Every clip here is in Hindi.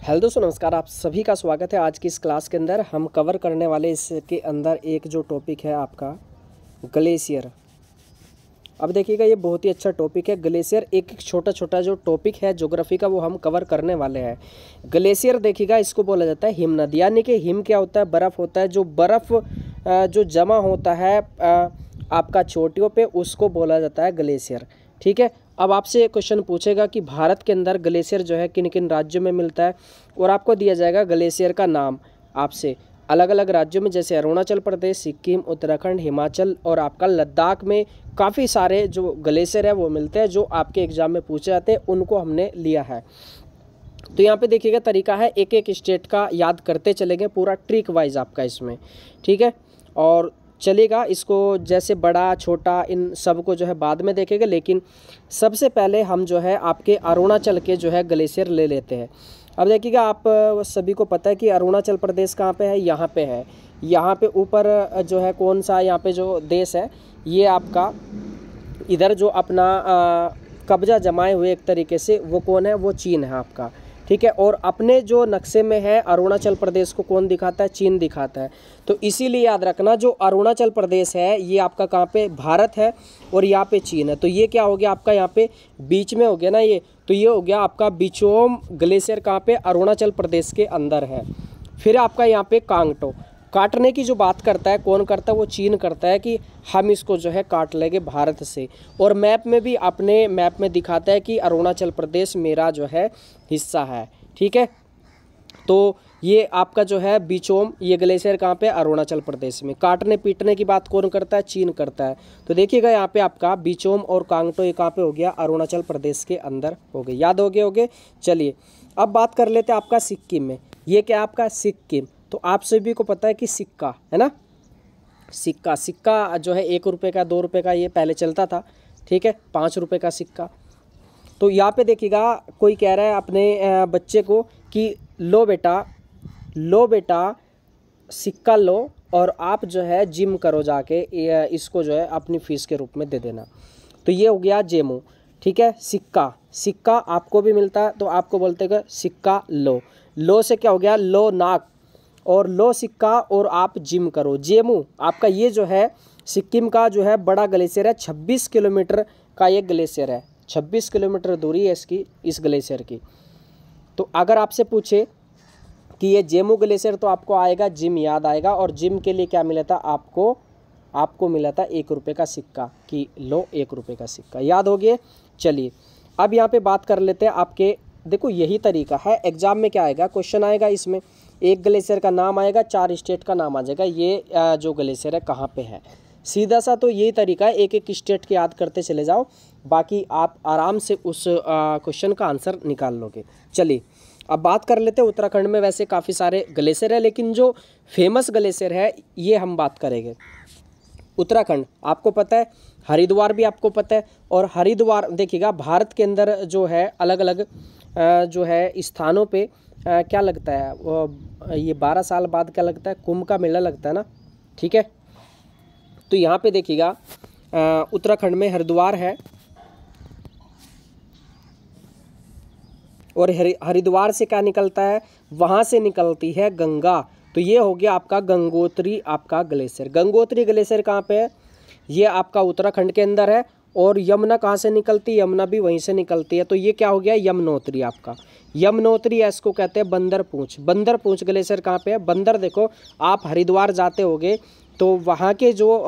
हेलो दोस्तों, नमस्कार। आप सभी का स्वागत है। आज की इस क्लास के अंदर हम कवर करने वाले इसके अंदर एक जो टॉपिक है आपका ग्लेशियर। अब देखिएगा, ये बहुत ही अच्छा टॉपिक है। ग्लेशियर एक एक छोटा छोटा जो टॉपिक है ज्योग्राफी का, वो हम कवर करने वाले हैं। ग्लेशियर देखिएगा, इसको बोला जाता है हिमनद, यानी कि हिम क्या होता है? बर्फ़ होता है। जो बर्फ़ जो जमा होता है आपका चोटियों पे, उसको बोला जाता है ग्लेशियर। ठीक है। अब आपसे क्वेश्चन पूछेगा कि भारत के अंदर ग्लेशियर जो है किन किन राज्यों में मिलता है, और आपको दिया जाएगा ग्लेशियर का नाम आपसे अलग अलग राज्यों में, जैसे अरुणाचल प्रदेश, सिक्किम, उत्तराखंड, हिमाचल और आपका लद्दाख में काफ़ी सारे जो ग्लेशियर है वो मिलते हैं, जो आपके एग्जाम में पूछे जाते हैं, उनको हमने लिया है। तो यहाँ पे देखिएगा, तरीका है एक एक स्टेट का याद करते चलेंगे, पूरा ट्रिक वाइज आपका इसमें। ठीक है, और चलेगा इसको जैसे बड़ा छोटा इन सब को जो है बाद में देखेंगे, लेकिन सबसे पहले हम जो है आपके अरुणाचल के जो है ग्लेशियर ले लेते हैं। अब देखिएगा, आप सभी को पता है कि अरुणाचल प्रदेश कहाँ पे है? यहाँ पे है। यहाँ पे ऊपर जो है कौन सा यहाँ पे जो देश है, ये आपका इधर जो अपना कब्जा जमाए हुए एक तरीके से, वो कौन है? वो चीन है आपका। ठीक है, और अपने जो नक्शे में है अरुणाचल प्रदेश को कौन दिखाता है? चीन दिखाता है। तो इसीलिए याद रखना, जो अरुणाचल प्रदेश है ये आपका कहाँ पे? भारत है, और यहाँ पे चीन है। तो ये क्या हो गया आपका? यहाँ पे बीच में हो गया ना ये, तो ये हो गया आपका बिचोम ग्लेशियर। कहाँ पे? अरुणाचल प्रदेश के अंदर है। फिर आपका यहाँ पे कांगटो, काटने की जो बात करता है कौन करता है? वो चीन करता है कि हम इसको जो है काट लेंगे भारत से। और मैप में भी, अपने मैप में दिखाता है कि अरुणाचल प्रदेश मेरा जो है हिस्सा है। ठीक है, तो ये आपका जो है बिचोम, ये ग्लेशियर कहाँ पे? अरुणाचल प्रदेश में। काटने पीटने की बात कौन करता है? चीन करता है। तो देखिएगा यहाँ पे आपका बिचोम और कांगटो ये कहाँ पे हो गया? अरुणाचल प्रदेश के अंदर हो गए। याद हो गए? चलिए अब बात कर लेते हैं आपका सिक्किम में। ये क्या आपका? सिक्किम। तो आप सभी को पता है कि सिक्का है ना, सिक्का जो है 1 रुपये का, 2 रुपये का, ये पहले चलता था। ठीक है, 5 रुपये का सिक्का। तो यहाँ पे देखिएगा, कोई कह रहा है अपने बच्चे को कि लो बेटा सिक्का लो, और आप जो है जिम करो जाके, इसको जो है अपनी फीस के रूप में दे देना। तो ये हो गया जेमू। ठीक है, सिक्का आपको भी मिलता है, तो आपको बोलते हैं सिक्का लो से क्या हो गया? लो नाक, और लो सिक्का, और आप जिम करो। जेमू आपका ये जो है सिक्किम का जो है बड़ा ग्लेशियर है। 26 किलोमीटर का ये ग्लेशियर है। 26 किलोमीटर दूरी है इसकी, इस ग्लेशियर की। तो अगर आपसे पूछे कि ये जेमू ग्लेशियर, तो आपको आएगा जिम, याद आएगा। और जिम के लिए क्या मिला था आपको मिला था 1 रुपये का सिक्का, कि लो 1 रुपये का सिक्का। याद हो गया? चलिए अब यहाँ पे बात कर लेते हैं आपके। देखो यही तरीका है, एग्जाम में क्या आएगा? क्वेश्चन आएगा इसमें, एक ग्लेशियर का नाम आएगा, 4 स्टेट का नाम आ जाएगा, ये जो ग्लेशियर है कहाँ पे है। सीधा सा तो यही तरीका है, एक एक स्टेट के याद करते चले जाओ, बाकी आप आराम से उस क्वेश्चन का आंसर निकाल लोगे। चलिए अब बात कर लेते हैं उत्तराखंड में। वैसे काफ़ी सारे ग्लेशियर है, लेकिन जो फेमस ग्लेशियर है ये हम बात करेंगे। उत्तराखंड आपको पता है, हरिद्वार भी आपको पता है। और हरिद्वार देखिएगा, भारत के अंदर जो है अलग अलग जो है स्थानों पे क्या लगता है? वो ये 12 साल बाद क्या लगता है? कुंभ का मेला लगता है ना। ठीक है, तो यहाँ पे देखिएगा उत्तराखंड में हरिद्वार है, और हरिद्वार से क्या निकलता है? वहाँ से निकलती है गंगा। तो ये हो गया आपका गंगोत्री आपका ग्लेशियर। गंगोत्री ग्लेशियर कहाँ पे है? ये आपका उत्तराखंड के अंदर है। और यमुना कहाँ से निकलती है? यमुना भी वहीं से निकलती है। तो ये क्या हो गया? यमुनोत्री आपका। यमुनोत्री है, इसको कहते हैं बंदरपूंछ ग्लेशियर कहाँ पे है? बंदर। देखो आप हरिद्वार जाते होगे तो वहाँ के जो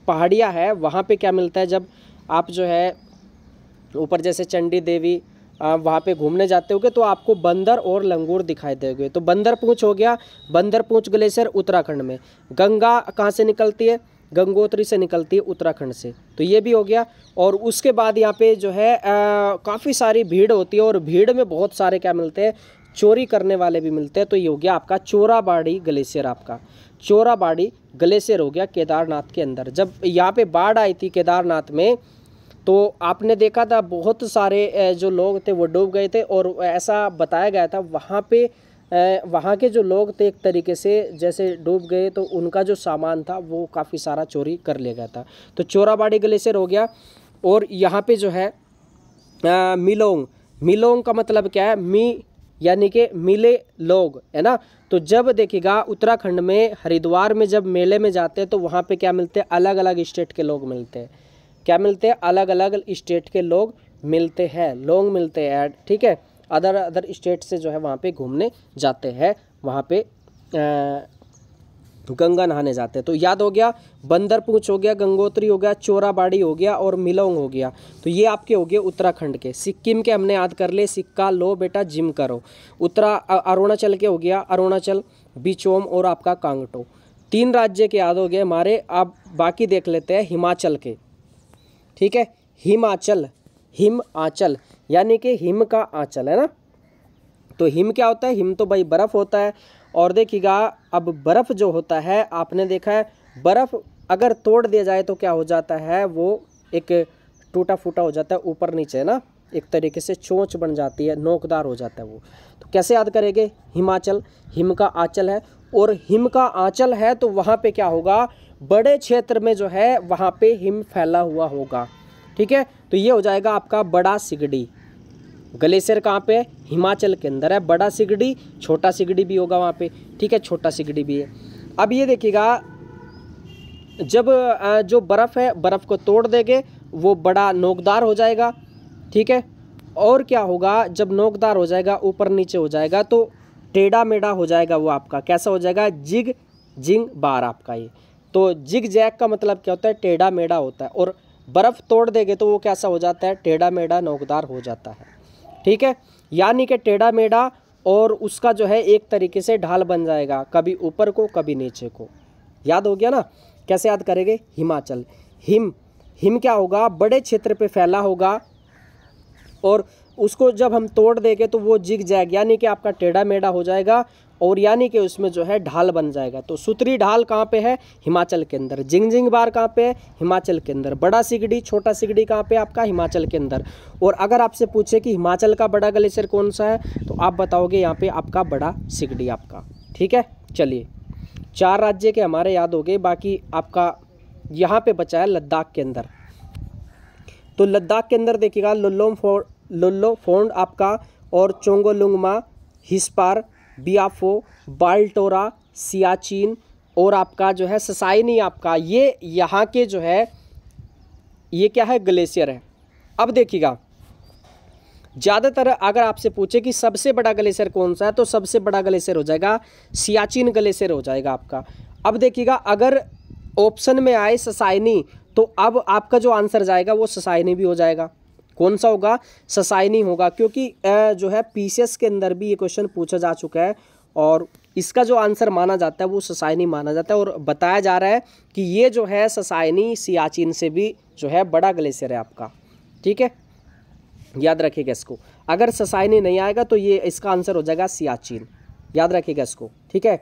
पहाड़ियाँ है, वहाँ पे क्या मिलता है? जब आप जो है ऊपर जैसे चंडी देवी वहाँ पे घूमने जाते होगे, तो आपको बंदर और लंगूर दिखाई देंगे। तो बंदरपूंछ हो गया, बंदरपूंछ ग्लेशियर उत्तराखंड में। गंगा कहाँ से निकलती है? गंगोत्री से निकलती है उत्तराखंड से। तो ये भी हो गया। और उसके बाद यहाँ पे जो है काफ़ी सारी भीड़ होती है, और भीड़ में बहुत सारे क्या मिलते हैं? चोरी करने वाले भी मिलते हैं। तो ये हो गया आपका चोराबाड़ी ग्लेशियर। आपका चोराबाड़ी ग्लेशियर हो गया केदारनाथ के अंदर। जब यहाँ पे बाढ़ आई थी केदारनाथ में, तो आपने देखा था बहुत सारे जो लोग थे वो डूब गए थे। और ऐसा बताया गया था वहाँ पे वहाँ के जो लोग थे एक तरीके से जैसे डूब गए, तो उनका जो सामान था वो काफ़ी सारा चोरी कर लिया गया था। तो चोराबाड़ी ग्लेशियर हो गया। और यहाँ पे जो है मिलोंग का मतलब क्या है? यानी कि मिले लोग, है ना। तो जब देखिएगा उत्तराखंड में हरिद्वार में जब मेले में जाते हैं तो वहाँ पे क्या मिलते हैं, अलग अलग स्टेट के लोग मिलते हैं। क्या मिलते हैं, अलग अलग स्टेट के लोग मिलते हैं, ठीक है। अदर स्टेट से जो है वहाँ पे घूमने जाते हैं, वहाँ पे गंगा नहाने जाते हैं। तो याद हो गया, बंदरपूंछ हो गया, गंगोत्री हो गया, चोराबाड़ी हो गया और मिलोंग हो गया। तो ये आपके हो गए उत्तराखंड के। सिक्किम के हमने याद कर ले, सिक्का लो बेटा जिम करो। अरुणाचल के हो गया, अरुणाचल, बिचोम और आपका कांगटो। 3 राज्य के याद हो गए हमारे। अब बाकी देख लेते हैं हिमाचल के, ठीक है। हिमाचल यानी कि हिम का आंचल, है ना। तो हिम क्या होता है, हिम तो भाई बर्फ़ होता है। और देखिएगा अब बर्फ़ जो होता है, आपने देखा है बर्फ़ अगर तोड़ दिया जाए तो क्या हो जाता है, वो एक टूटा फूटा हो जाता है ऊपर नीचे, ना, एक तरीके से चोंच बन जाती है, नोकदार हो जाता है वो। तो कैसे याद करेंगे, हिमाचल हिम का आंचल है, और हिम का आंचल है तो वहाँ पे क्या होगा, बड़े क्षेत्र में जो है वहाँ पे हिम फैला हुआ होगा, ठीक है। तो ये हो जाएगा आपका बड़ा सिगड़ी। ग्लेशियर कहाँ पे है, हिमाचल के अंदर है। बड़ा सिगड़ी, छोटा सिगड़ी भी होगा वहाँ पे, ठीक है, छोटा सिगड़ी भी है। अब ये देखिएगा जब जो बर्फ़ है, बर्फ़ को तोड़ देंगे वो बड़ा नोकदार हो जाएगा, ठीक है। और क्या होगा, जब नोकदार हो जाएगा, ऊपर नीचे हो जाएगा तो टेढ़ा मेढ़ा हो जाएगा वो आपका। कैसा हो जाएगा, जिग जिंग बार आपका ये। तो जिग जैग का मतलब क्या होता है, टेढ़ा मेढ़ा होता है। और बर्फ़ तोड़ देंगे तो वो कैसा हो जाता है, टेढ़ा मेढ़ा नोकदार हो जाता है, ठीक है। यानी कि टेढ़ा मेढ़ा, और उसका जो है एक तरीके से ढाल बन जाएगा, कभी ऊपर को कभी नीचे को। याद हो गया ना। कैसे याद करेंगे, हिमाचल हिम क्या होगा, बड़े क्षेत्र पे फैला होगा, और उसको जब हम तोड़ देंगे तो वो जिग जैग यानी कि आपका टेढ़ा मेढ़ा हो जाएगा, और यानी कि उसमें जो है ढाल बन जाएगा। तो सूत्री ढाल कहाँ पे है, हिमाचल के अंदर। जिंग जिंग बार कहाँ पे है, हिमाचल के अंदर। बड़ा सिगड़ी छोटा सिगड़ी कहाँ पे, आपका हिमाचल के अंदर। और अगर आपसे पूछे कि हिमाचल का बड़ा ग्लेशियर कौन सा है, तो आप बताओगे यहाँ पे आपका बड़ा सिगड़ी आपका, ठीक है। चलिए 4 राज्य के हमारे याद हो गए, बाकी आपका यहाँ पे बचा है लद्दाख के अंदर। तो लद्दाख के अंदर देखिएगा लुल्लोफोंड आपका, और चोंगोलुंगमा, हिस्पार, बियाफो, बाल्टोरा, सियाचिन और आपका जो है ससाइनी आपका। ये यहाँ के जो है ये क्या है, ग्लेशियर है। अब देखिएगा ज़्यादातर अगर आपसे पूछे कि सबसे बड़ा ग्लेशियर कौन सा है, तो सबसे बड़ा ग्लेशियर हो जाएगा सियाचिन ग्लेशियर हो जाएगा आपका। अब देखिएगा अगर ऑप्शन में आए ससाइनी, तो अब आपका जो आंसर जाएगा वो ससाइनी भी हो जाएगा। कौन सा होगा, ससाइनी होगा, क्योंकि जो है पीसीएस के अंदर भी ये क्वेश्चन पूछा जा चुका है, और इसका जो आंसर माना जाता है वो ससाइनी माना जाता है। और बताया जा रहा है कि ये जो है ससाइनी सियाचिन से भी जो है बड़ा ग्लेशियर है आपका, ठीक है। याद रखिएगा इसको, अगर ससाइनी नहीं आएगा तो ये इसका आंसर हो जाएगा सियाचिन। याद रखिएगा इसको, ठीक है।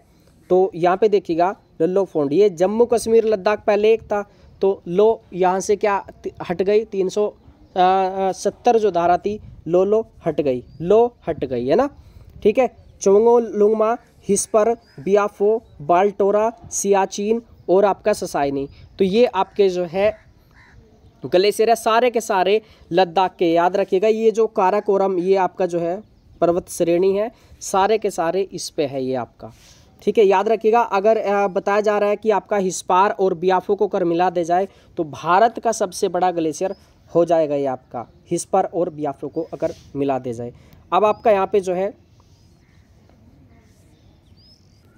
तो यहाँ पे देखिएगा लुल्लोफोंड, ये जम्मू कश्मीर लद्दाख पहले एक था, तो लो यहाँ से क्या हट गई, 370 जो धारा थी, लो हट गई, है ना, ठीक है। चोंगोलुंगमा, हिस्पर, बियाफो, बाल्टोरा, सियाचिन और आपका ससाइनी। तो ये आपके जो है ग्लेशियर है, सारे के सारे लद्दाख के। याद रखिएगा ये जो काराकोरम ये आपका जो है पर्वत श्रेणी है, सारे के सारे इस पे है ये आपका, ठीक है। याद रखिएगा अगर बताया जा रहा है कि आपका हिस्पार और बियाफो को कर मिला दे जाए तो भारत का सबसे बड़ा ग्लेशियर हो जाएगा ये आपका, हिस्पार और बियाफो को अगर मिला दे जाए। अब आपका यहाँ पे जो है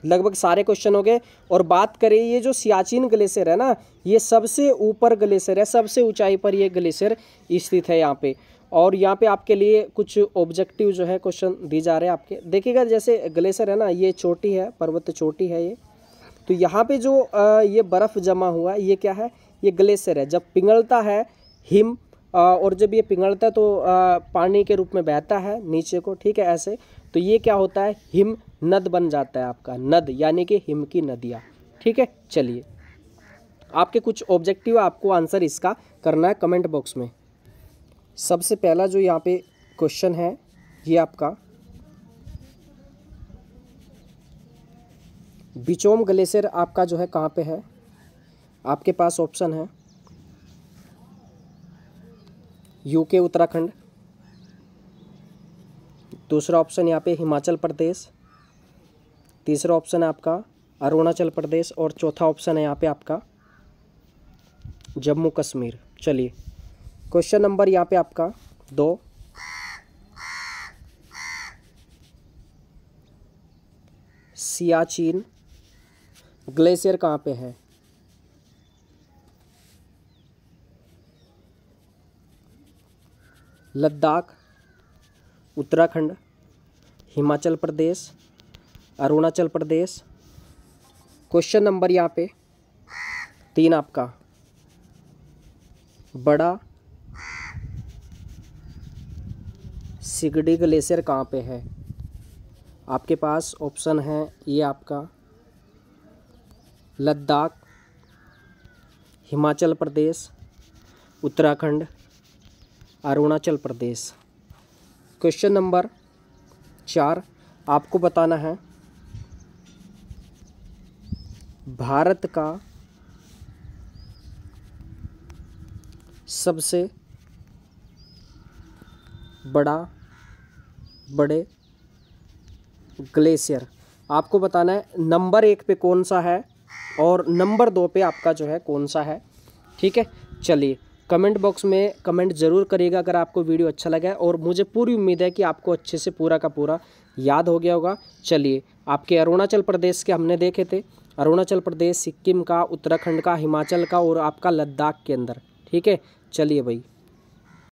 लगभग सारे क्वेश्चन हो गए। और बात करें ये जो सियाचिन ग्लेशियर है ना, ये सबसे ऊपर ग्लेशियर है, सबसे ऊंचाई पर ये ग्लेशियर स्थित है यहाँ पे। और यहाँ पे आपके लिए कुछ ऑब्जेक्टिव जो है क्वेश्चन दी जा रहे हैं आपके। देखिएगा जैसे ग्लेशियर है ना, ये चोटी है, पर्वत चोटी है ये, तो यहाँ पे जो ये बर्फ़ जमा हुआ है ये क्या है, ये ग्लेशियर है। जब पिघलता है हिम, और जब ये पिघलता है तो पानी के रूप में बहता है नीचे को, ठीक है, ऐसे। तो ये क्या होता है, हिम नद बन जाता है आपका, नद यानी कि हिम की नदियाँ, ठीक है। चलिए आपके कुछ ऑब्जेक्टिव आपको आंसर इसका करना है कमेंट बॉक्स में। सबसे पहला जो यहाँ पे क्वेश्चन है ये आपका, बिचोम ग्लेशियर आपका जो है कहाँ पे है, आपके पास ऑप्शन है यूके उत्तराखंड, दूसरा ऑप्शन यहाँ पे हिमाचल प्रदेश, तीसरा ऑप्शन है आपका अरुणाचल प्रदेश और चौथा ऑप्शन है यहाँ पे आपका जम्मू कश्मीर। चलिए क्वेश्चन नंबर यहाँ पे आपका 2, सियाचिन ग्लेशियर कहाँ पे है? लद्दाख, उत्तराखंड, हिमाचल प्रदेश, अरुणाचल प्रदेश। क्वेश्चन नंबर यहाँ पे 3 आपका बड़ा सिगड़ी ग्लेशियर कहाँ पे है? आपके पास ऑप्शन है ये आपका लद्दाख, हिमाचल प्रदेश, उत्तराखंड, अरुणाचल प्रदेश। क्वेश्चन नंबर 4 आपको बताना है भारत का सबसे बड़े ग्लेशियर। आपको बताना है नंबर 1 पे कौन सा है और नंबर 2 पे आपका जो है कौन सा है। ठीक है, चलिए कमेंट बॉक्स में कमेंट ज़रूर करिएगा अगर आपको वीडियो अच्छा लगा है, और मुझे पूरी उम्मीद है कि आपको अच्छे से पूरा का पूरा याद हो गया होगा। चलिए आपके अरुणाचल प्रदेश के हमने देखे थे, अरुणाचल प्रदेश, सिक्किम का, उत्तराखंड का, हिमाचल का और आपका लद्दाख के अंदर। ठीक है, चलिए भाई।